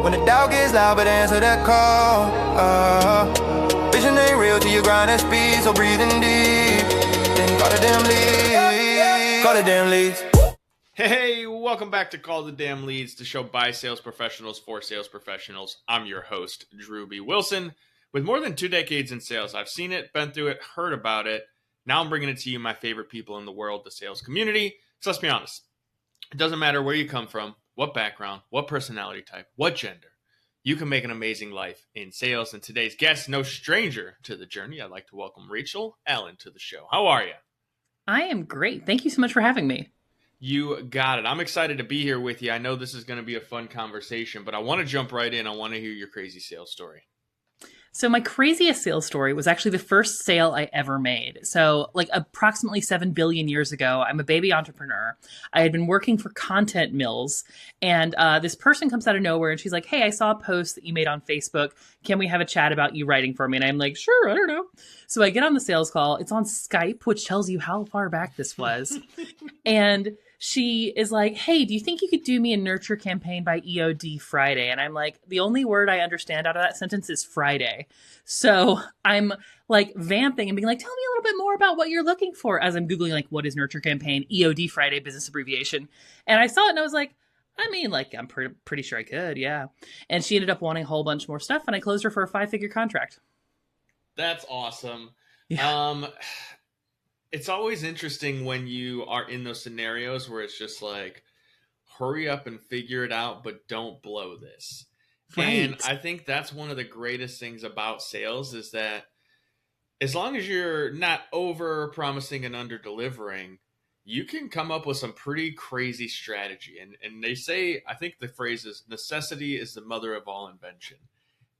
When the doubt gets loud, but answer that call. Vision ain't real till you grind at speed, so breathing deep. Then call the damn leads. Call the damn leads. Hey, welcome back to Call the Damn Leads, the show by sales professionals for sales professionals. I'm your host, Drewbie Wilson. With more than 2 decades in sales, I've seen it, been through it, heard about it. Now I'm bringing it to you, my favorite people in the world, the sales community. So let's be honest. It doesn't matter where you come from, what background, what personality type, what gender. You can make an amazing life in sales. And today's guest, no stranger to the journey. I'd like to welcome Rachel Allen to the show. How are you? I am great. Thank you so much for having me. You got it. I'm excited to be here with you. I know this is going to be a fun conversation, but I want to jump right in. I want to hear your crazy sales story. So my craziest sales story was actually the first sale I ever made. So like approximately 7 billion years ago, I'm a baby entrepreneur. I had been working for content mills, and this person comes out of nowhere and she's like, hey, I saw a post that you made on Facebook. Can we have a chat about you writing for me? And I'm like, sure, I don't know. So I get on the sales call. It's on Skype, which tells you how far back this was. And she is like, hey, do you think you could do me a nurture campaign by EOD Friday? And I'm like, the only word I understand out of that sentence is Friday. So I'm like vamping and being like, tell me a little bit more about what you're looking for, as I'm Googling like, what is nurture campaign, EOD Friday, business abbreviation. And I saw it and I was like, I mean, like, I'm pretty sure I could. Yeah. And she ended up wanting a whole bunch more stuff. And I closed her for a 5-figure contract. That's awesome. Yeah. It's always interesting when you are in those scenarios where it's just like, hurry up and figure it out, but don't blow this. Right. And I think that's one of the greatest things about sales is that as long as you're not over promising and under delivering, you can come up with some pretty crazy strategy. And they say, I think the phrase is necessity is the mother of all invention.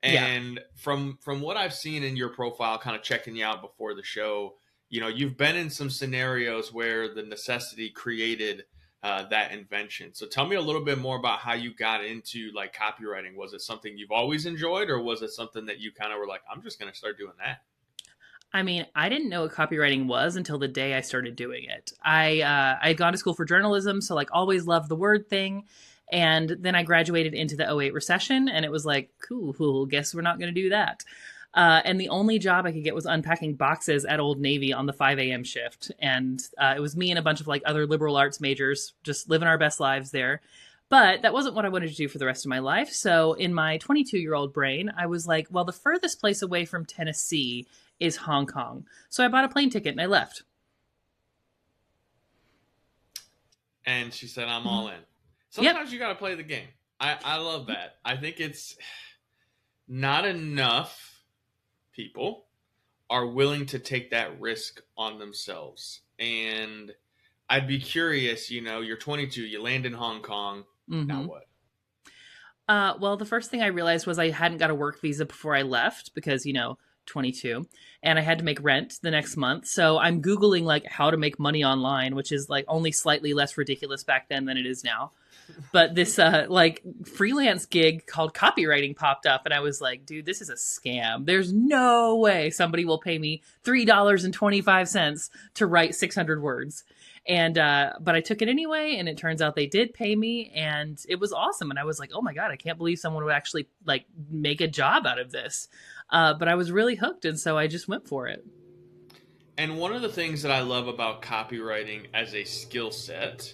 And from what I've seen in your profile, kind of checking you out before the show, you know, you've been in some scenarios where the necessity created that invention. So tell me a little bit more about how you got into like copywriting. Was it something you've always enjoyed, or was it something that you kind of were like, I'm just going to start doing that? I mean, I didn't know what copywriting was until the day I started doing it. I had gone to school for journalism, so like always loved the word thing. And then I graduated into the '08 recession, and it was like, cool, guess we're not going to do that. And the only job I could get was unpacking boxes at Old Navy on the 5 a.m. shift. And it was me and a bunch of like other liberal arts majors just living our best lives there. But that wasn't what I wanted to do for the rest of my life. So in my 22-year-old brain, I was like, well, the furthest place away from Tennessee is Hong Kong. So I bought a plane ticket and I left. And she said, I'm all in. Sometimes you got to play the game. I love that. I think it's not enough people are willing to take that risk on themselves. And I'd be curious, you know, you're 22, you land in Hong Kong. Mm-hmm. Now what? Well, the first thing I realized was I hadn't got a work visa before I left because, you know, 22, and I had to make rent the next month. So I'm Googling like how to make money online, which is like only slightly less ridiculous back then than it is now. But this like freelance gig called copywriting popped up, and I was like, dude, this is a scam. There's no way somebody will pay me $3.25 to write 600 words. And but I took it anyway, and it turns out they did pay me, and it was awesome. And I was like, oh my God, I can't believe someone would actually like make a job out of this. But I was really hooked, and so I just went for it. And one of the things that I love about copywriting as a skill set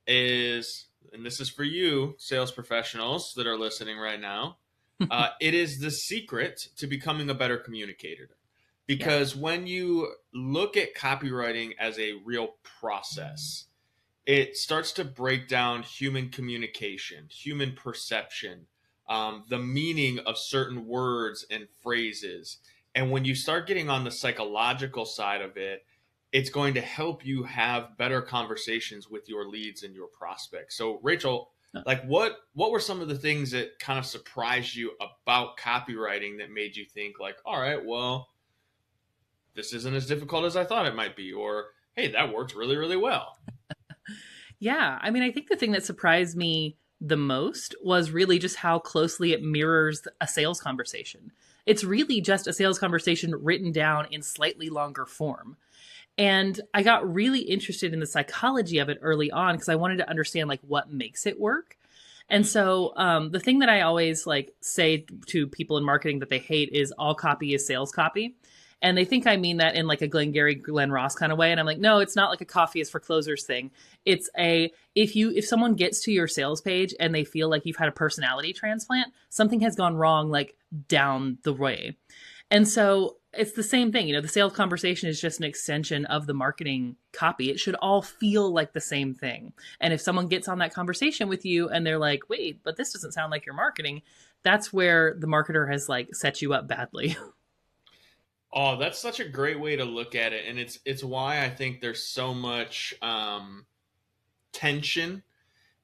is, and this is for you, sales professionals that are listening right now, it is the secret to becoming a better communicator. Because when you look at copywriting as a real process, it starts to break down human communication, human perception, the meaning of certain words and phrases. And when you start getting on the psychological side of it, it's going to help you have better conversations with your leads and your prospects. So Rachel, like what were some of the things that kind of surprised you about copywriting that made you think like, all right, well, this isn't as difficult as I thought it might be, or, hey, that worked really, really well. Yeah. I mean, I think the thing that surprised me the most was really just how closely it mirrors a sales conversation. It's really just a sales conversation written down in slightly longer form. And I got really interested in the psychology of it early on because I wanted to understand like what makes it work. And so the thing that I always like say to people in marketing that they hate is all copy is sales copy. And they think I mean that in like a Glengarry Glen Ross kind of way. And I'm like, no, it's not like a coffee is for closers thing. It's a if someone gets to your sales page and they feel like you've had a personality transplant, something has gone wrong like down the way. And so it's the same thing. The sales conversation is just an extension of the marketing copy. It should all feel like the same thing. And if someone gets on that conversation with you and they're like, wait, but this doesn't sound like your marketing, that's where the marketer has like set you up badly. Oh, that's such a great way to look at it. And it's why I think there's so much tension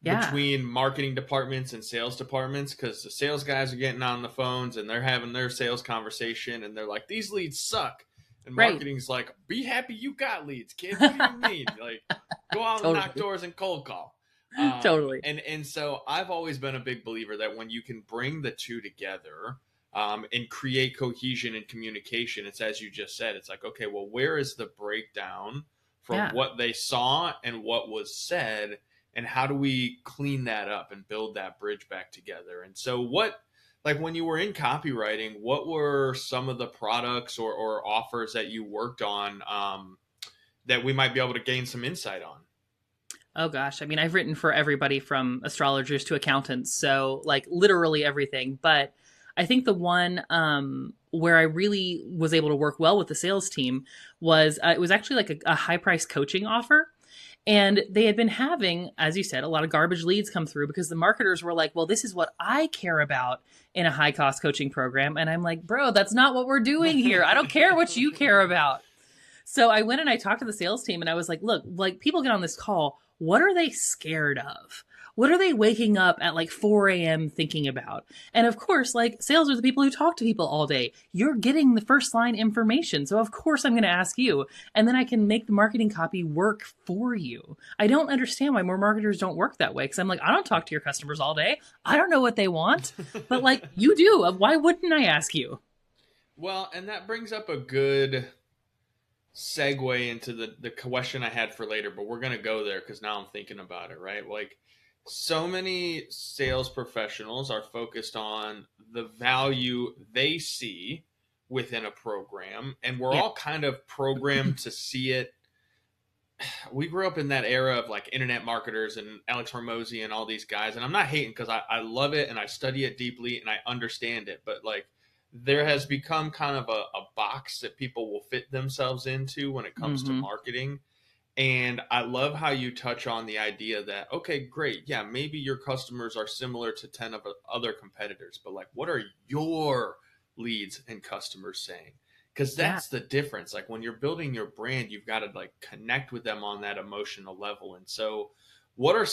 between marketing departments and sales departments, because the sales guys are getting on the phones and they're having their sales conversation and they're like, these leads suck. And marketing's like, be happy you got leads, kid. What do you mean? Like, go out and knock doors and cold call. Totally. And so I've always been a big believer that when you can bring the two together and create cohesion and communication, it's as you just said, it's like, okay, well, where is the breakdown from what they saw and what was said? And how do we clean that up and build that bridge back together? And so when you were in copywriting, what were some of the products or offers that you worked on that we might be able to gain some insight on? Oh gosh. I mean, I've written for everybody from astrologers to accountants. So like literally everything. But I think the one where I really was able to work well with the sales team was it was actually like a high price coaching offer. And they had been having, as you said, a lot of garbage leads come through because the marketers were like, well, this is what I care about in a high cost coaching program. And I'm like, bro, that's not what we're doing here. I don't care what you care about. So I went and I talked to the sales team and I was like, look, like people get on this call. What are they scared of? What are they waking up at like 4 a.m. thinking about? And of course, like sales are the people who talk to people all day. You're getting the first line information. So of course I'm going to ask you, and then I can make the marketing copy work for you. I don't understand why more marketers don't work that way. Cause I'm like, I don't talk to your customers all day. I don't know what they want, but like you do. Why wouldn't I ask you? Well, and that brings up a good segue into the question I had for later, but we're going to go there because now I'm thinking about it, right? Like, so many sales professionals are focused on the value they see within a program, and we're all kind of programmed to see it. We grew up in that era of like internet marketers and Alex Hormozy and all these guys, and I'm not hating because I love it and I study it deeply and I understand it, but like there has become kind of a box that people will fit themselves into when it comes to marketing. And I love how you touch on the idea that, okay, great. Yeah, maybe your customers are similar to 10 of other competitors, but like, what are your leads and customers saying? Because that's the difference. Like when you're building your brand, you've got to like connect with them on that emotional level. And so what are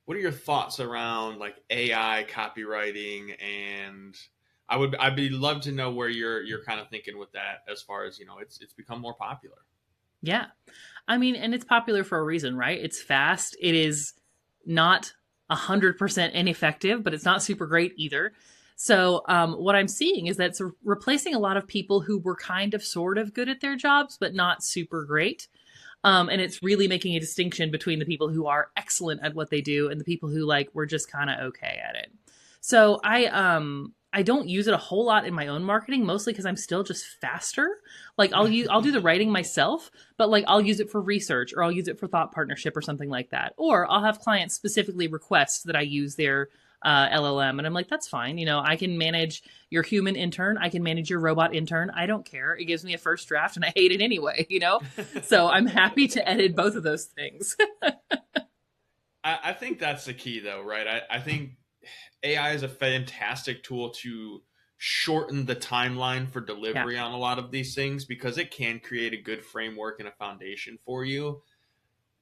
your thoughts around like AI copywriting? And I'd be love to know where you're kind of thinking with that as far as, it's become more popular. Yeah. I mean, and it's popular for a reason, right? It's fast. It is not 100% ineffective, but it's not super great either. So what I'm seeing is that it's replacing a lot of people who were kind of sort of good at their jobs, but not super great. And it's really making a distinction between the people who are excellent at what they do and the people who like were just kind of okay at it. So I don't use it a whole lot in my own marketing, mostly because I'm still just faster. Like I'll do the writing myself, but like I'll use it for research or I'll use it for thought partnership or something like that. Or I'll have clients specifically request that I use their LLM. And I'm like, that's fine. I can manage your human intern. I can manage your robot intern. I don't care. It gives me a first draft and I hate it anyway, So I'm happy to edit both of those things. I think that's the key though, right? I think AI is a fantastic tool to shorten the timeline for delivery on a lot of these things because it can create a good framework and a foundation for you.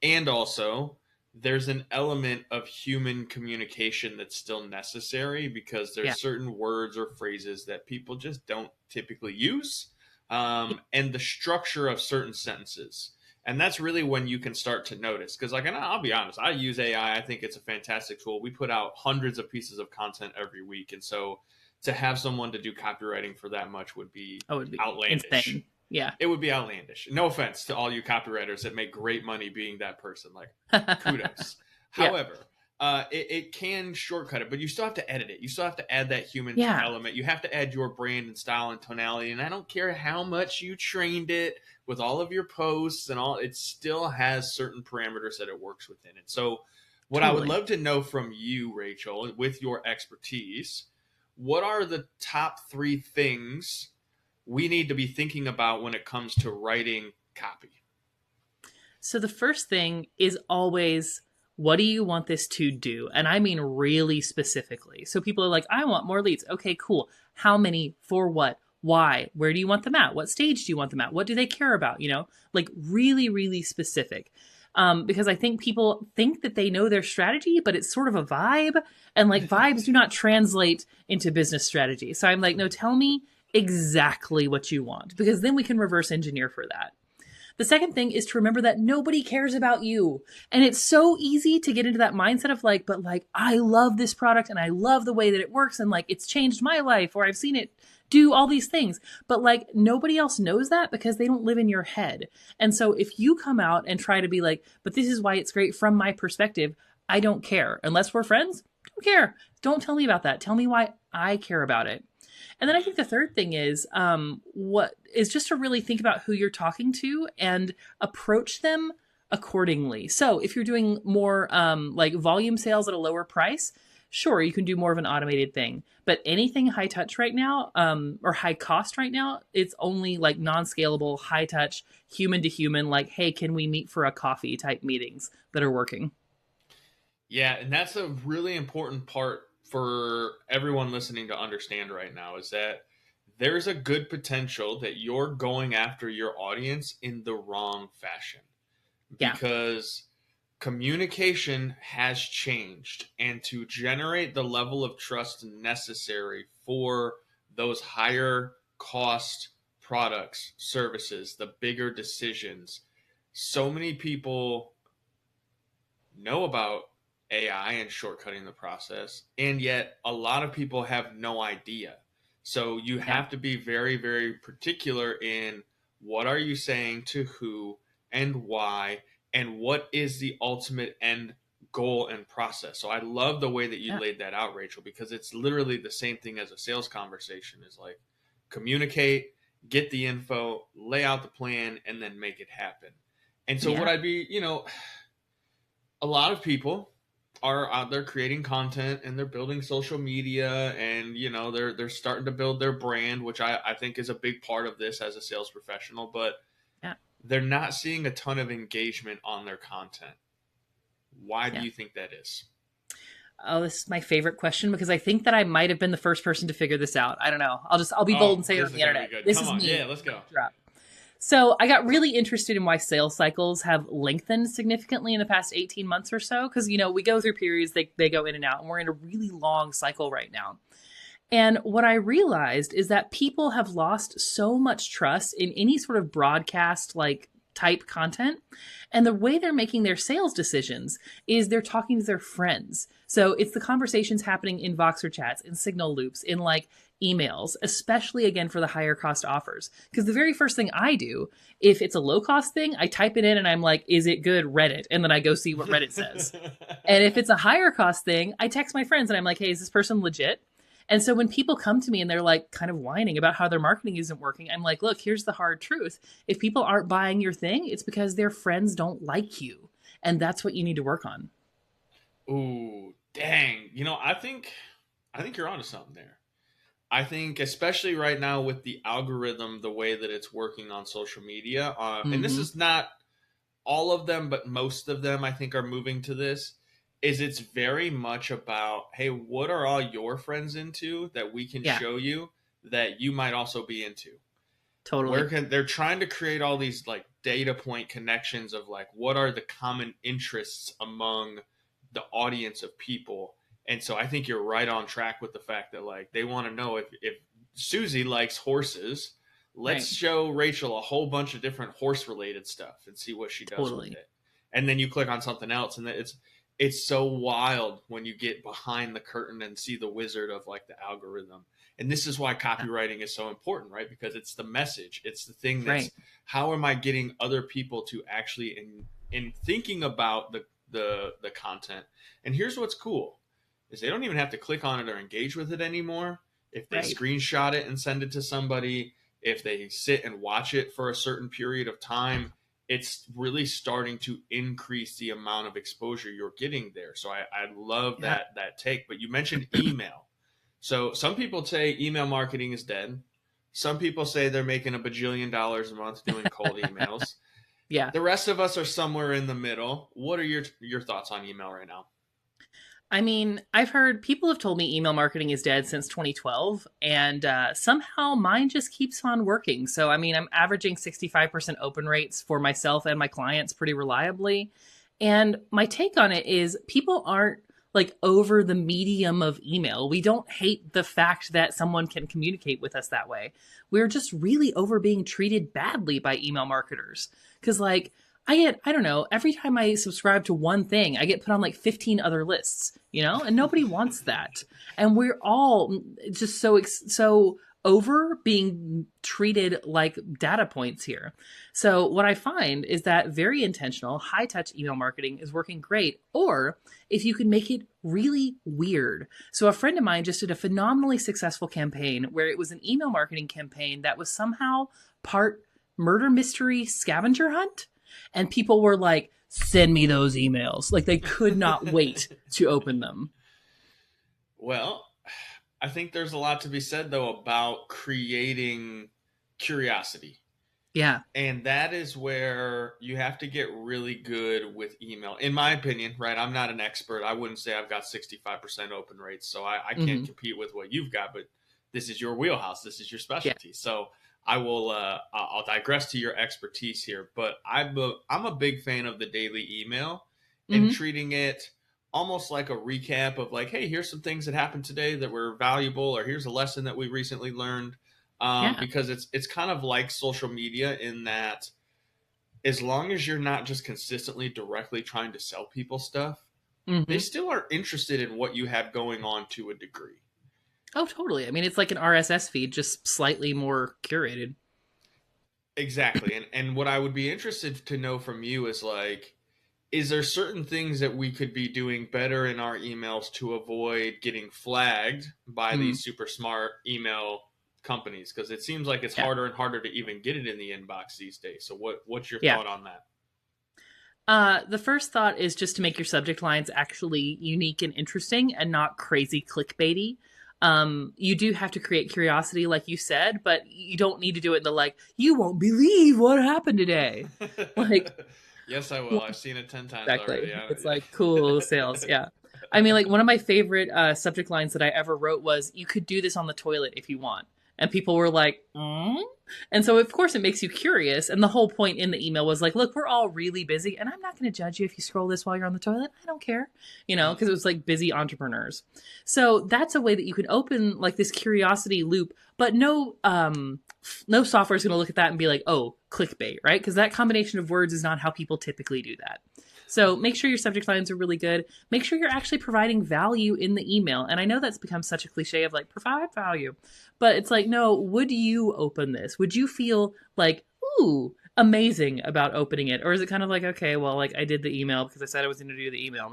And also, there's an element of human communication that's still necessary because there's certain words or phrases that people just don't typically use, and the structure of certain sentences. And that's really when you can start to notice. Because, and I'll be honest, I use AI. I think it's a fantastic tool. We put out hundreds of pieces of content every week. And so to have someone to do copywriting for that much would be outlandish. Insane. Yeah. It would be outlandish. No offense to all you copywriters that make great money being that person. Like, kudos. However, it can shortcut it, but you still have to edit it. You still have to add that human Yeah. element. You have to add your brand and style and tonality. And I don't care how much you trained it with all of your posts and all, it still has certain parameters that it works within it. So what I would love to know from you, Rachel, with your expertise, what are the top 3 things we need to be thinking about when it comes to writing copy? So the first thing is always, what do you want this to do? And I mean really specifically. So people are like, I want more leads. Okay, cool. How many? For what? Why? Where do you want them at? What stage do you want them at? What do they care about? You know, like really, really specific. Because I think people think that they know their strategy, but it's sort of a vibe. And like vibes do not translate into business strategy. So I'm like, no, tell me exactly what you want, because then we can reverse engineer for that. The second thing is to remember that nobody cares about you. And it's so easy to get into that mindset of like, but like, I love this product and I love the way that it works. And like, it's changed my life, or I've seen it do all these things. But like, nobody else knows that because they don't live in your head. And so if you come out and try to be like, but this is why it's great from my perspective, I don't care. Unless we're friends, don't care. Don't tell me about that. Tell me why I care about it. And then I think the third thing is what is just to really think about who you're talking to and approach them accordingly. So if you're doing more like volume sales at a lower price, sure, you can do more of an automated thing. But anything high touch right now or high cost right now, it's only like non-scalable, high touch, human to human, like, hey, can we meet for a coffee type meetings that are working. Yeah, and that's a really important part for everyone listening to understand right now, is that there's a good potential that you're going after your audience in the wrong fashion. Yeah. Because communication has changed, and to generate the level of trust necessary for those higher cost products, services, the bigger decisions, so many people know about AI and shortcutting the process, and yet a lot of people have no idea. So you have to be very, very particular in what are you saying to who and why, and what is the ultimate end goal and process. So I love the way that you laid that out, Rachel, because it's literally the same thing as a sales conversation, is like communicate, get the info, lay out the plan, and then make it happen. And so what I'd be, you know, a lot of people are out there creating content and they're building social media, and you know they're starting to build their brand, which I think is a big part of this as a sales professional, but they're not seeing a ton of engagement on their content. Why do you think that is? Oh, this is my favorite question, because I think that I might have been the first person to figure this out. I don't know. I'll be bold and say it on the internet. This is me. Yeah, let's go. So I got really interested in why sales cycles have lengthened significantly in the past 18 months or so. Because, you know, we go through periods, they go in and out, and we're in a really long cycle right now. And what I realized is that people have lost so much trust in any sort of broadcast like type content. And the way they're making their sales decisions is they're talking to their friends. So it's the conversations happening in Voxer chats, in signal loops, in like emails, especially again for the higher cost offers. Because the very first thing I do, if it's a low cost thing, I type it in and I'm like, is it good, Reddit? And then I go see what Reddit says. And if it's a higher cost thing, I text my friends and I'm like, hey, is this person legit? And so when people come to me and they're like kind of whining about how their marketing isn't working, I'm like, look, here's the hard truth. If people aren't buying your thing, it's because their friends don't like you. And that's what you need to work on. Ooh, dang. You know, I think you're onto something there. I think especially right now with the algorithm, the way that it's working on social media, and this is not all of them, but most of them I think are moving to this, is it's very much about, hey, what are all your friends into that we can show you that you might also be into? Totally. They're trying to create all these like data point connections of like, what are the common interests among the audience of people? And so I think you're right on track with the fact that like they want to know if Susie likes horses, let's show Rachel a whole bunch of different horse related stuff and see what she does with it. And then you click on something else, and it's so wild when you get behind the curtain and see the wizard of like the algorithm. And this is why copywriting is so important, right? Because it's the message. It's the thing that's how am I getting other people to actually in thinking about the content. And here's what's cool is they don't even have to click on it or engage with it anymore. If they Right. screenshot it and send it to somebody, if they sit and watch it for a certain period of time, it's really starting to increase the amount of exposure you're getting there. So I love that take. But you mentioned email. So some people say email marketing is dead. Some people say they're making a bajillion dollars a month doing cold emails. Yeah. The rest of us are somewhere in the middle. What are your thoughts on email right now? I mean, I've heard people have told me email marketing is dead since 2012, and somehow mine just keeps on working. So, I mean, I'm averaging 65% open rates for myself and my clients pretty reliably. And my take on it is people aren't like over the medium of email. We don't hate the fact that someone can communicate with us that way. We're just really over being treated badly by email marketers. Because, like, I don't know, every time I subscribe to one thing, I get put on like 15 other lists, you know, and nobody wants that. And we're all just so over being treated like data points here. So what I find is that very intentional, high touch email marketing is working great. Or if you can make it really weird. So a friend of mine just did a phenomenally successful campaign where it was an email marketing campaign that was somehow part murder mystery scavenger hunt. And people were like, send me those emails. Like they could not wait to open them. Well, I think there's a lot to be said, though, about creating curiosity. Yeah. And that is where you have to get really good with email. In my opinion, right? I'm not an expert. I wouldn't say I've got 65% open rates, so I can't compete with what you've got, but this is your wheelhouse. This is your specialty. Yeah. So I'll digress to your expertise here, but I'm a big fan of the daily email and treating it almost like a recap of like, hey, here's some things that happened today that were valuable, or here's a lesson that we recently learned. Because it's kind of like social media in that as long as you're not just consistently directly trying to sell people stuff, they still are interested in what you have going on to a degree. Oh, totally. I mean, it's like an RSS feed, just slightly more curated. Exactly. And what I would be interested to know from you is like, is there certain things that we could be doing better in our emails to avoid getting flagged by these super smart email companies? Because it seems like it's harder and harder to even get it in the inbox these days. So what's your thought on that? The first thought is just to make your subject lines actually unique and interesting and not crazy clickbaity. You do have to create curiosity, like you said, but you don't need to do it in the like, you won't believe what happened today. Like, yes, I will. I've seen it 10 times already. Yeah. It's like cool sales. Yeah. I mean, like one of my favorite subject lines that I ever wrote was, you could do this on the toilet if you want. And people were like, And so, of course, it makes you curious. And the whole point in the email was like, look, we're all really busy. And I'm not going to judge you if you scroll this while you're on the toilet. I don't care, you know, because it was like busy entrepreneurs. So that's a way that you can open like this curiosity loop. But no software is going to look at that and be like, oh, clickbait, right? Because that combination of words is not how people typically do that. So make sure your subject lines are really good. Make sure you're actually providing value in the email. And I know that's become such a cliche of like, provide value. But it's like, no, would you open this? Would you feel like, ooh, amazing about opening it? Or is it kind of like, okay, well, like I did the email because I said I was going to do the email,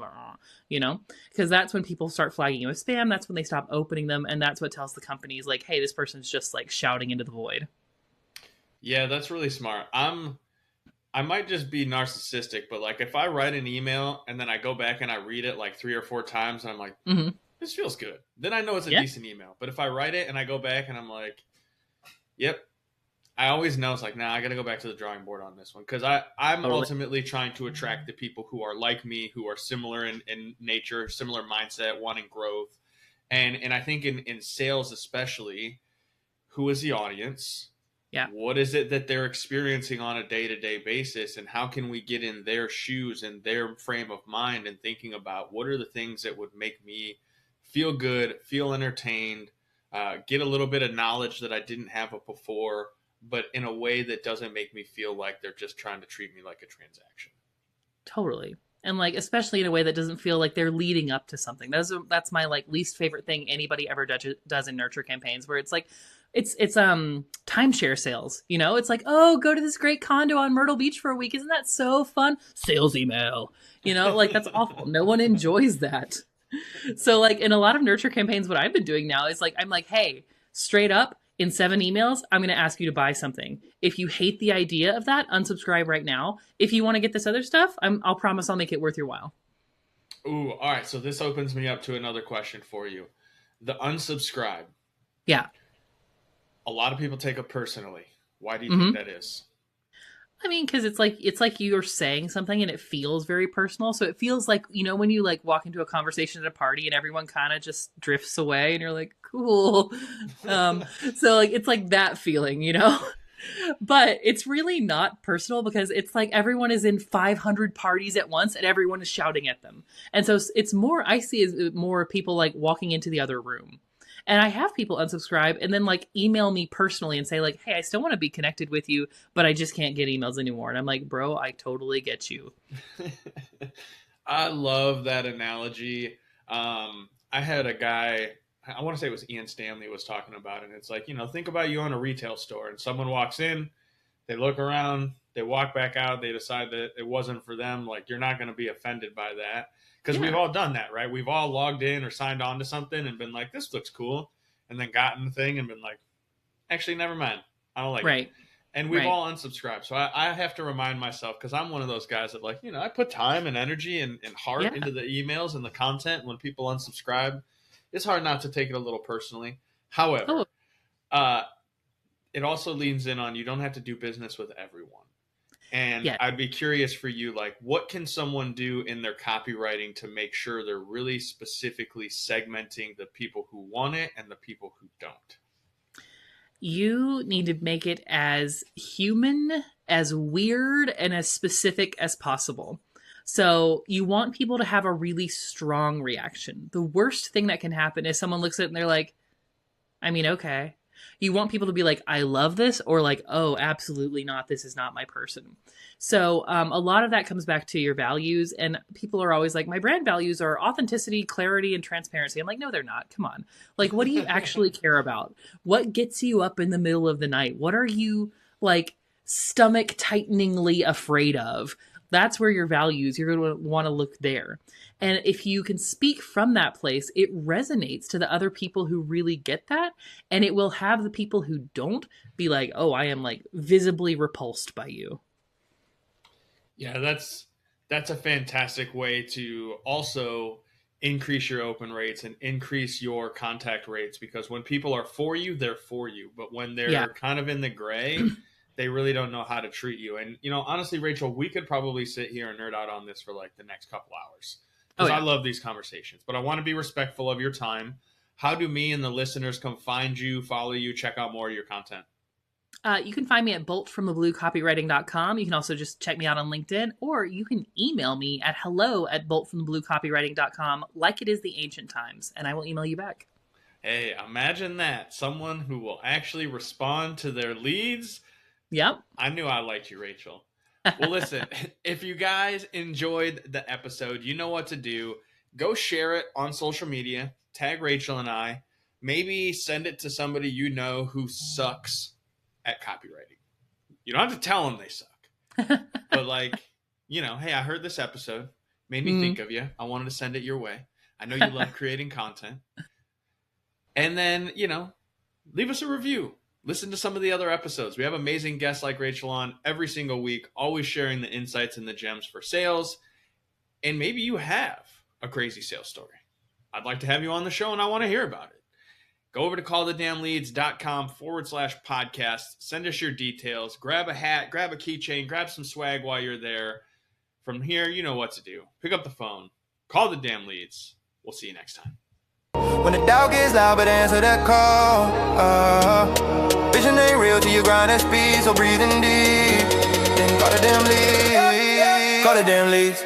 you know? Because that's when people start flagging you as spam. That's when they stop opening them. And that's what tells the companies like, hey, this person's just like shouting into the void. Yeah, that's really smart. I might just be narcissistic, but like if I write an email and then I go back and I read it like 3 or 4 times and I'm like, this feels good, then I know it's a decent email. But if I write it and I go back and I'm like, yep, I always know it's like, nah, I got to go back to the drawing board on this one. Because I'm ultimately trying to attract the people who are like me, who are similar in nature, similar mindset, wanting growth. And I think in sales especially, who is the audience? Yeah. What is it that they're experiencing on a day-to-day basis, and how can we get in their shoes and their frame of mind and thinking about what are the things that would make me feel good, feel entertained, get a little bit of knowledge that I didn't have before, but in a way that doesn't make me feel like they're just trying to treat me like a transaction. Totally. And like, especially in a way that doesn't feel like they're leading up to something. That's my like least favorite thing anybody ever does in nurture campaigns, where it's like, it's timeshare sales, you know? It's like, oh, go to this great condo on Myrtle Beach for a week. Isn't that so fun? Sales email, you know, like that's awful. No one enjoys that. So like in a lot of nurture campaigns, what I've been doing now is like, I'm like, hey, straight up in 7 emails, I'm going to ask you to buy something. If you hate the idea of that, unsubscribe right now. If you want to get this other stuff, I'll promise I'll make it worth your while. Ooh, all right. So this opens me up to another question for you. The unsubscribe. Yeah. A lot of people take it personally. Why do you think that is? I mean, because it's like you're saying something and it feels very personal. So it feels like, you know, when you like walk into a conversation at a party and everyone kind of just drifts away and you're like, cool. So like, it's like that feeling, you know, but it's really not personal because it's like everyone is in 500 parties at once and everyone is shouting at them. And so it's more, I see as more people like walking into the other room. And I have people unsubscribe and then like email me personally and say like, hey, I still want to be connected with you, but I just can't get emails anymore. And I'm like, bro, I totally get you. I love that analogy. I had a guy, I want to say it was Ian Stanley was talking about it. And it's like, you know, think about you on a retail store and someone walks in, they look around, they walk back out, they decide that it wasn't for them. Like, you're not going to be offended by that. Because we've all done that, right? We've all logged in or signed on to something and been like, this looks cool. And then gotten the thing and been like, actually, never mind. I don't like it. And we've all unsubscribed. So I have to remind myself, because I'm one of those guys that like, you know, I put time and energy and heart into the emails and the content. When people unsubscribe, it's hard not to take it a little personally. However, it also leans in on you don't have to do business with everyone. And I'd be curious for you, like, what can someone do in their copywriting to make sure they're really specifically segmenting the people who want it and the people who don't? You need to make it as human, as weird, and as specific as possible. So you want people to have a really strong reaction. The worst thing that can happen is someone looks at it and they're like, I mean, okay. You want people to be like, I love this, or like, oh, absolutely not. This is not my person. So a lot of that comes back to your values. And people are always like, my brand values are authenticity, clarity, and transparency. I'm like, no, they're not. Come on. Like, what do you actually care about? What gets you up in the middle of the night? What are you like stomach tighteningly afraid of? That's where your values, you're going to want to look there. And if you can speak from that place, it resonates to the other people who really get that. And it will have the people who don't be like, oh, I am like visibly repulsed by you. Yeah, that's a fantastic way to also increase your open rates and increase your contact rates, because when people are for you, they're for you. But when they're kind of in the gray, they really don't know how to treat you. And, you know, honestly, Rachel, we could probably sit here and nerd out on this for like the next couple hours. Because I love these conversations, but I want to be respectful of your time. How do me and the listeners come find you, follow you, check out more of your content? You can find me at boltfromthebluecopywriting.com. You can also just check me out on LinkedIn, or you can email me at hello@boltfromthebluecopywriting.com, like it is the ancient times, and I will email you back. Hey, imagine that. Someone who will actually respond to their leads. Yep. I knew I liked you, Rachel. Well, listen, if you guys enjoyed the episode, you know what to do. Go share it on social media. Tag Rachel and I. Maybe send it to somebody you know who sucks at copywriting. You don't have to tell them they suck. But like, you know, hey, I heard this episode. Made me think of you. I wanted to send it your way. I know you love creating content. And then, you know, leave us a review. Listen to some of the other episodes. We have amazing guests like Rachel on every single week, always sharing the insights and the gems for sales. And maybe you have a crazy sales story. I'd like to have you on the show and I want to hear about it. Go over to callthedamnleads.com/podcast. Send us your details. Grab a hat, grab a keychain, grab some swag while you're there. From here, you know what to do. Pick up the phone. Call the damn leads. We'll see you next time. When the doubt gets loud, but answer that call. Vision ain't real till you grind at speed, so breathing deep. Then call the damn leads. Call the damn leads.